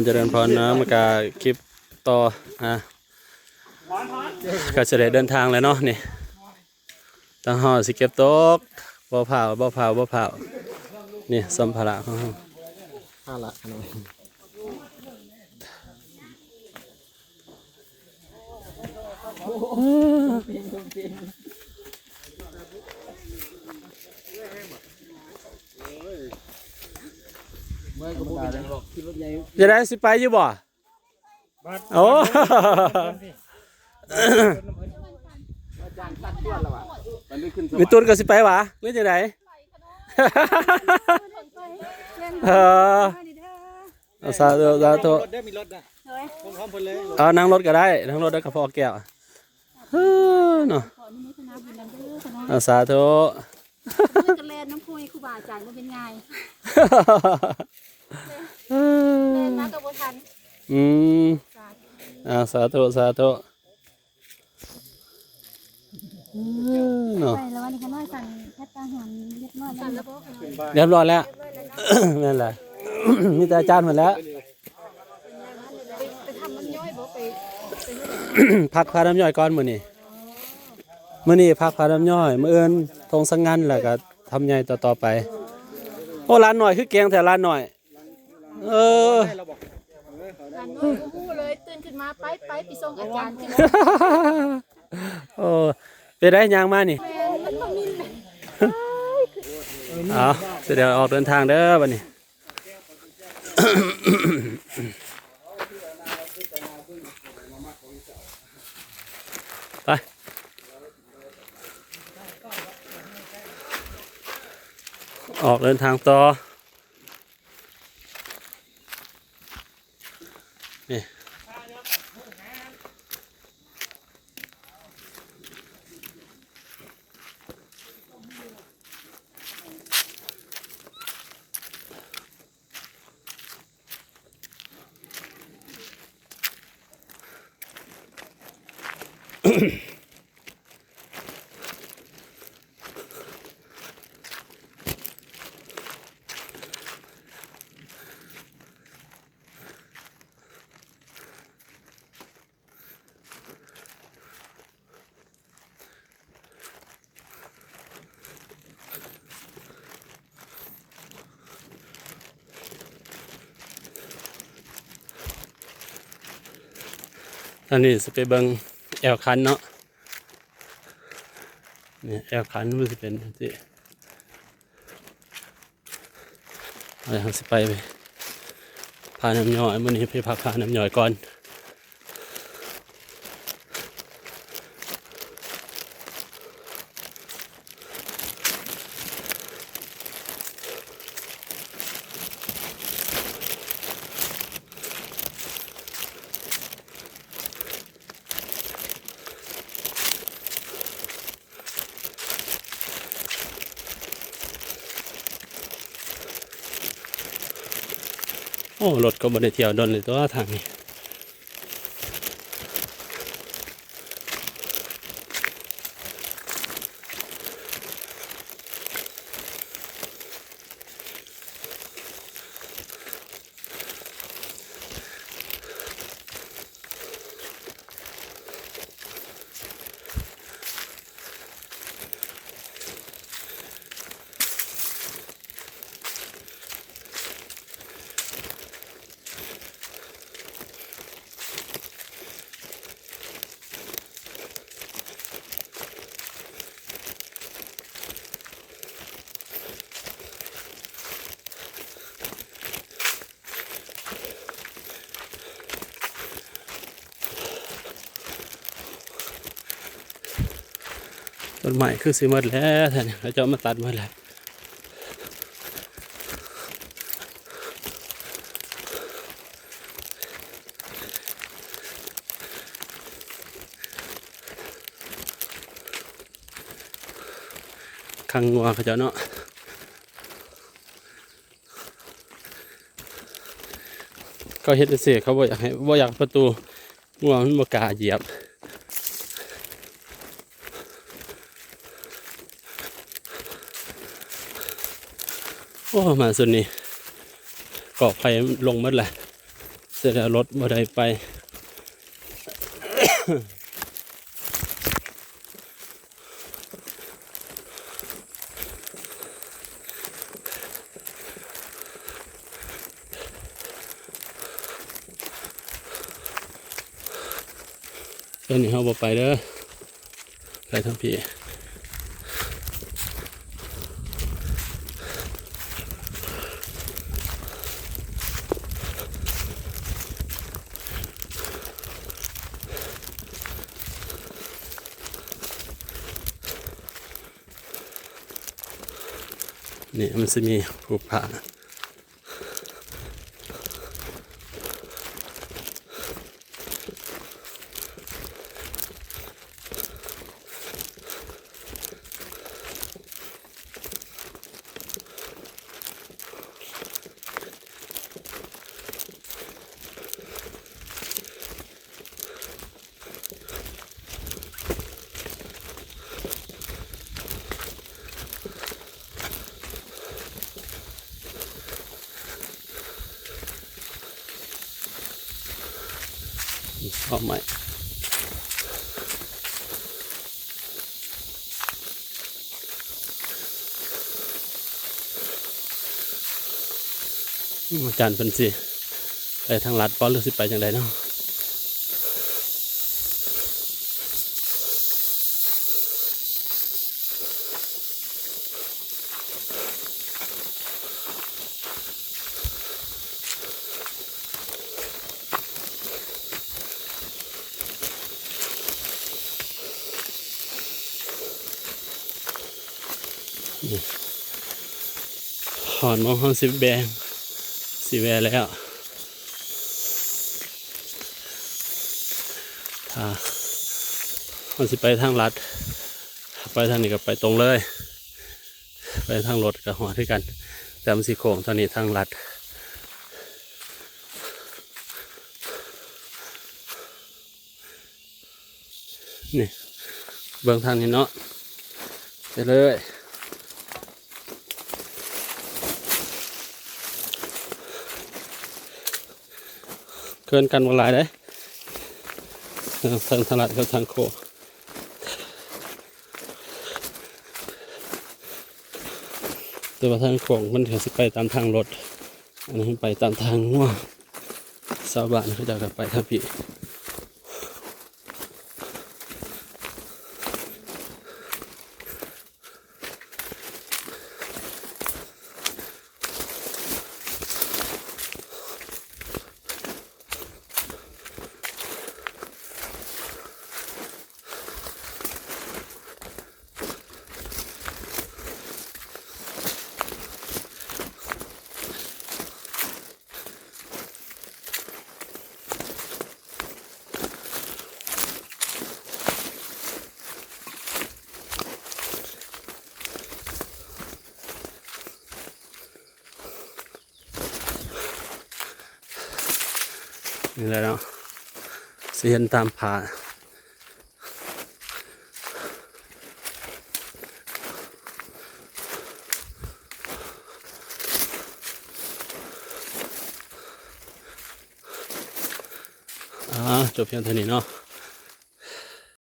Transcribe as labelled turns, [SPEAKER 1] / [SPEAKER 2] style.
[SPEAKER 1] เจริญพรนะมากาคลิปต่อก็จะได้เดินทางแล้วเนาะนี่ตั้งห่อสิเก็บตกบ่เผานี่สัมภาระของเรา
[SPEAKER 2] ห้าละขนม
[SPEAKER 1] จะได้สิไปอยู่บ่โอ้มีตุนก็สิไปวะหรือจะไหนสาธุ
[SPEAKER 2] มีรถนะผมพร้อมเลย
[SPEAKER 1] นั่งรถก็ได้นั่งรถได้กับพ่อแก้วเนาะสาธุ
[SPEAKER 3] กันเล่นน้ำพุยครูบาอาจารย์มันเป็นไงเล่นนะตัวทัน
[SPEAKER 1] สาธุเนาะ
[SPEAKER 3] ไปแล้ววันนี้เขาน้อยสั่งแค่ตาหันเรียบร้อยแล้ว
[SPEAKER 1] เรียบร้อยแล้วนั่นแหละมีแต่อาจารย์หมดแล้ว
[SPEAKER 3] ไปทำมันย่อยบ่ไป
[SPEAKER 1] พักพาน้ำย่อยก่อนมื้อนี้พักพาน้ำย่อยมื้ออื่นทงสังงันแล้วก็ทำใหญ่ต่อไปโอ้ร้านหน่อยคือเกียงแต่ร้านหน่อย
[SPEAKER 3] การน้อยกูเลยตื่นขึ้นมาไปส่งอาจารย์ขึ้น
[SPEAKER 1] โอ้ไปได้ยังมานี่เดี๋ยวออกเดินทางเด้อบัดนี้ไปออกเดินทางต่อนี่อันนี้จะไปเบิ่งแอลคันเนาะนี่แอลคันมันจะเป็นสิอะไรทางสิไปพาน้ำย่อยวันนี้ไปพักพาน้ำย่อยก่อนโอ้รถก็บนได้เที่ยวดนเลยตัวทางนี้ต้นไม้คือสิหมดแล้วท่านเขาจะมาตัดหมดแล้วขังงัวเขาจะเนาะก็เฮ็ดเสียเขาบ่อยากประตูงัวมันบ่กล้าเหยียบ โอ้มาสุดนี่กอกไฟลงหมดเลย เสร็จแล้วรถบ่ได้ไปเดี๋ยวนี้เขาบ่ไปเด้อไปทั้งพี่นี่มันจะมีภูผาออกใหม่อาจารย์เป็นสิไปทางลัดป้อนหรือสิไปจังไดเนาะหอนมองห้องสิบแบงสิแวแล้วถ้ามันสิไปทางลัดไปทางนี้ก็ไปตรงเลยไปทางรถกับหอด้วยกันแต่มันสิโค้งตอนนี้ทางลัดนี่เบื้องทางนี้เนาะไปเลยเกินกันหมดหลายเลยทางตลาดกับทางโคแต่ว่าทางโค้งมันถึงสิไปตามทางรถอันนี้ไปตามทางง่วงชาวบ้านเขาจะไปทางพี่นี่แหละเนาะเสียนตามผาจบเพียงเท่านี้เนาะ